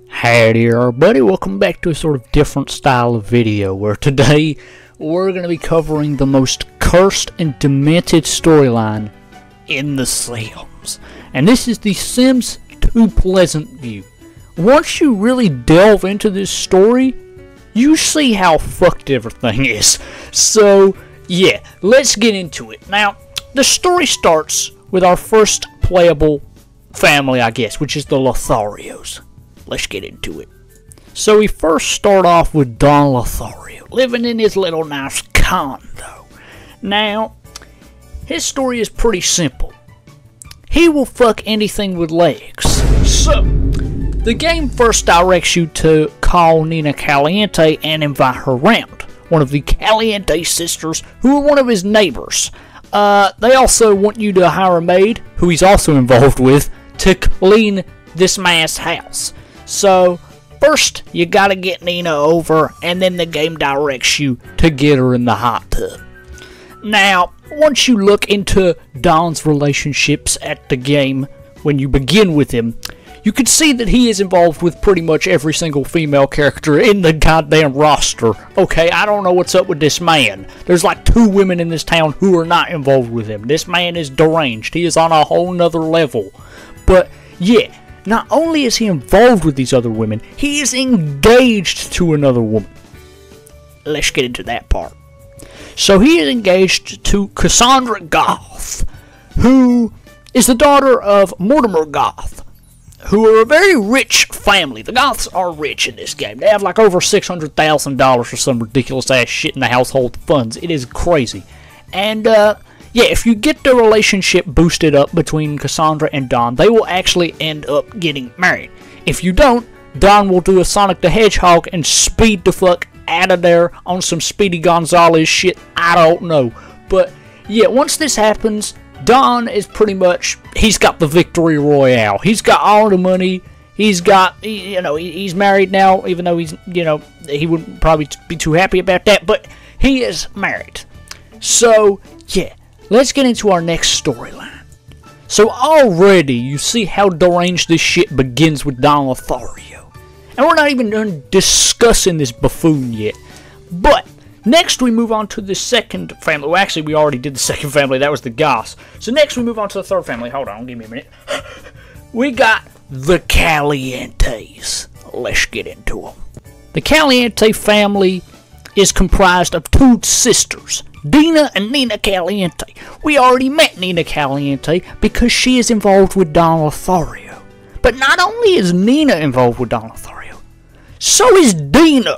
Howdy everybody, welcome back to a sort of different style of video where today we're going to be covering the most cursed and demented storyline in The Sims. And this is The Sims 2 Pleasantview. Once you really delve into this story, you see how fucked everything is. So yeah, let's get into it. Now, the story starts with our first playable family, I guess, which is the Lotharios. Let's get into it. So we first start off with Don Lothario, living in his little nice condo. Now, his story is pretty simple. He will fuck anything with legs. So, the game first directs you to call Nina Caliente and invite her around. One of the Caliente sisters, who are one of his neighbors. They also want you to hire a maid, who he's also involved with, to clean this man's house. So, first, you gotta get Nina over, and then the game directs you to get her in the hot tub. Now, once you look into Don's relationships at the game, when you begin with him, you can see that he is involved with pretty much every single female character in the goddamn roster. Okay, I don't know what's up with this man. There's like 2 women in this town who are not involved with him. This man is deranged. He is on a whole nother level. But, yeah. Not only is he involved with these other women, he is engaged to another woman. Let's get into that part. So he is engaged to Cassandra Goth, who is the daughter of Mortimer Goth, who are a very rich family. The Goths are rich in this game. They have like over $600,000 for some ridiculous ass shit in the household funds. It is crazy. And, yeah, if you get the relationship boosted up between Cassandra and Don, they will actually end up getting married. If you don't, Don will do a Sonic the Hedgehog and speed the fuck out of there on some Speedy Gonzalez shit. I don't know. But, yeah, once this happens, Don is pretty much, he's got the victory royale. He's got all the money. He's got, you know, he's married now, even though he's, you know, he wouldn't probably be too happy about that. But he is married. So, yeah. Let's get into our next storyline. So already you see how deranged this shit begins with Don Lothario. And we're not even done discussing this buffoon yet. But next we move on to the second family. Well, actually we already did the second family. That was the Goths. So next we move on to the third family. Hold on, give me a minute. We got the Calientes. Let's get into them. The Caliente family is comprised of 2 sisters, Dina and Nina Caliente. We already met Nina Caliente because she is involved with Don Lothario. But not only is Nina involved with Don Lothario, so is Dina.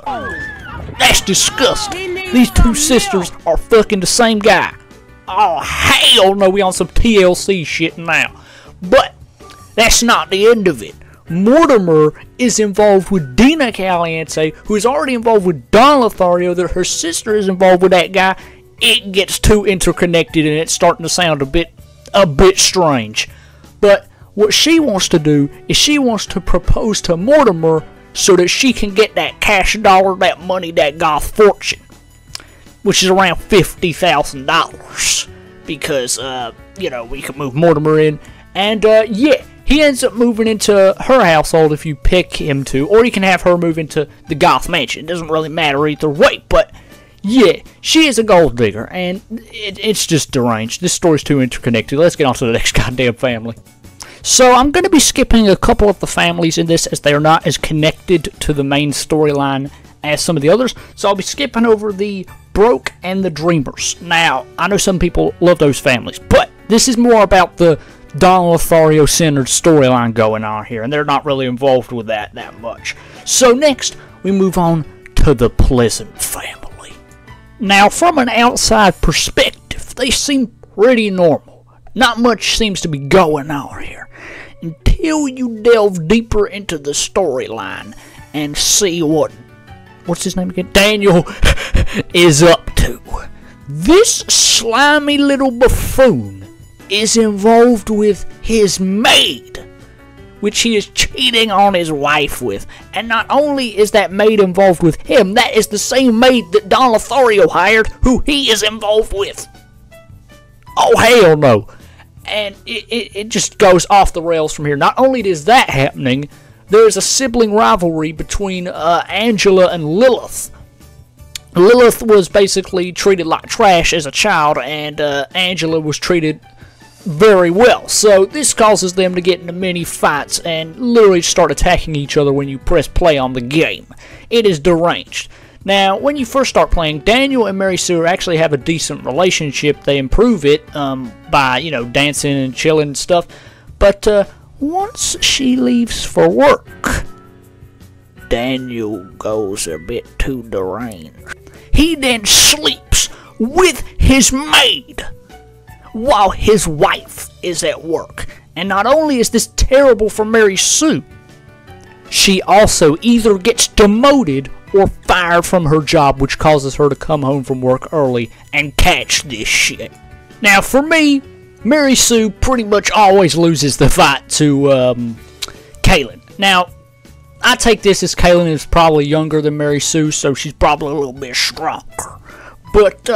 That's disgusting. These 2 sisters are fucking the same guy. Oh, hell no, we on some TLC shit now. But that's not the end of it. Mortimer is involved with Dina Caliente, who is already involved with Don Lothario, that her sister is involved with that guy. It gets too interconnected and it's starting to sound a bit strange. But what she wants to do is she wants to propose to Mortimer so that she can get that cash dollar, that money, that Goth fortune, which is around $50,000. Because, you know, we can move Mortimer in. And, yeah. He ends up moving into her household if you pick him to, or you can have her move into the Goth mansion. It doesn't really matter either way, but yeah, she is a gold digger, and it's just deranged. This story's too interconnected. Let's get on to the next goddamn family. So I'm going to be skipping a couple of the families in this as they are not as connected to the main storyline as some of the others. So I'll be skipping over the Broke and the Dreamers. Now, I know some people love those families, but this is more about the Don Lothario-centered storyline going on here, and they're not really involved with that much. So next, we move on to the Pleasant family. Now, from an outside perspective, they seem pretty normal. Not much seems to be going on here, until you delve deeper into the storyline and see what's his name again? Daniel is up to. This slimy little buffoon is involved with his maid, which he is cheating on his wife with. And not only is that maid involved with him, that is the same maid that Don Lothario hired, who he is involved with. Oh, hell no. And it just goes off the rails from here. Not only is that happening, there's a sibling rivalry between Angela and Lilith. Lilith was basically treated like trash as a child, and Angela was treated very well. So this causes them to get into many fights and literally start attacking each other when you press play on the game. It is deranged. Now, when you first start playing, Daniel and Mary Sue actually have a decent relationship. They improve it by, you know, dancing and chilling and stuff. But once she leaves for work, Daniel goes a bit too deranged. He then sleeps with his maid while his wife is at work. And not only is this terrible for Mary Sue, she also either gets demoted or fired from her job, which causes her to come home from work early and catch this shit. Now, for me, Mary Sue pretty much always loses the fight to Kaylin. Now, I take this as Kaylin is probably younger than Mary Sue, so she's probably a little bit stronger. But,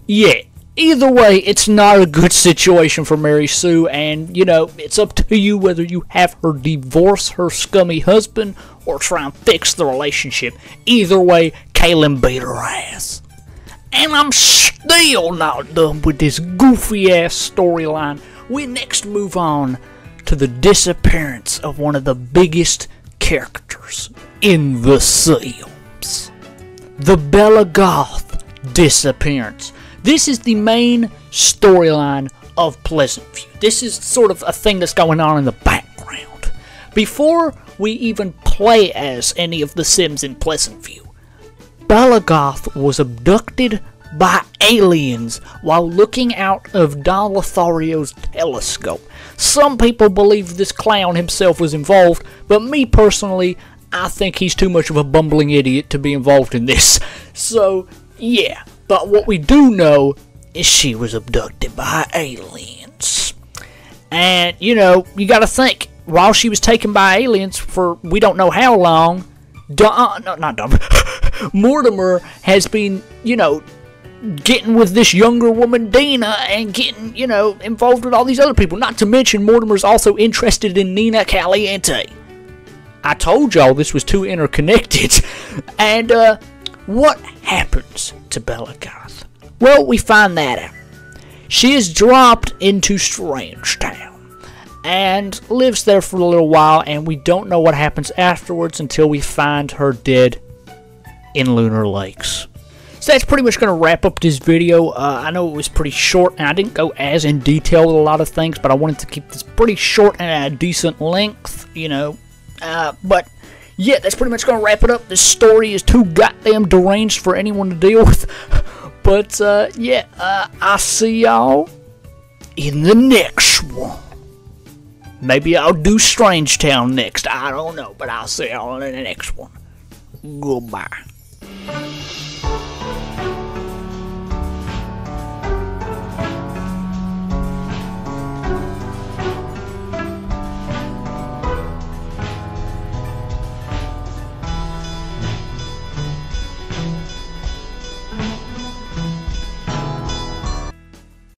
yeah, either way, it's not a good situation for Mary Sue, and, you know, it's up to you whether you have her divorce her scummy husband or try and fix the relationship. Either way, Kaylin beat her ass. And I'm still not done with this goofy-ass storyline. We next move on to the disappearance of one of the biggest characters in the Sims. The Bella Goth disappearance. This is the main storyline of Pleasantview. This is sort of a thing that's going on in the background. Before we even play as any of the Sims in Pleasantview, Bella Goth was abducted by aliens while looking out of Don Lothario's telescope. Some people believe this clown himself was involved, but me personally, I think he's too much of a bumbling idiot to be involved in this. So, yeah. But what we do know is she was abducted by aliens. And, you know, you gotta think, while she was taken by aliens for we don't know how long, Mortimer has been, you know, getting with this younger woman, Dina, and getting, you know, involved with all these other people. Not to mention, Mortimer's also interested in Nina Caliente. I told y'all this was too interconnected. And, what happens to Bella Goth? Well, we find that out. She is dropped into Strange Town and lives there for a little while, and we don't know what happens afterwards until we find her dead in Lunar Lakes. So that's pretty much going to wrap up this video. I know it was pretty short, and I didn't go as in detail with a lot of things, but I wanted to keep this pretty short and at a decent length, you know. But yeah, that's pretty much going to wrap it up. This story is too goddamn deranged for anyone to deal with. But, yeah, I'll see y'all in the next one. Maybe I'll do Strange Town next. I don't know, but I'll see y'all in the next one. Goodbye.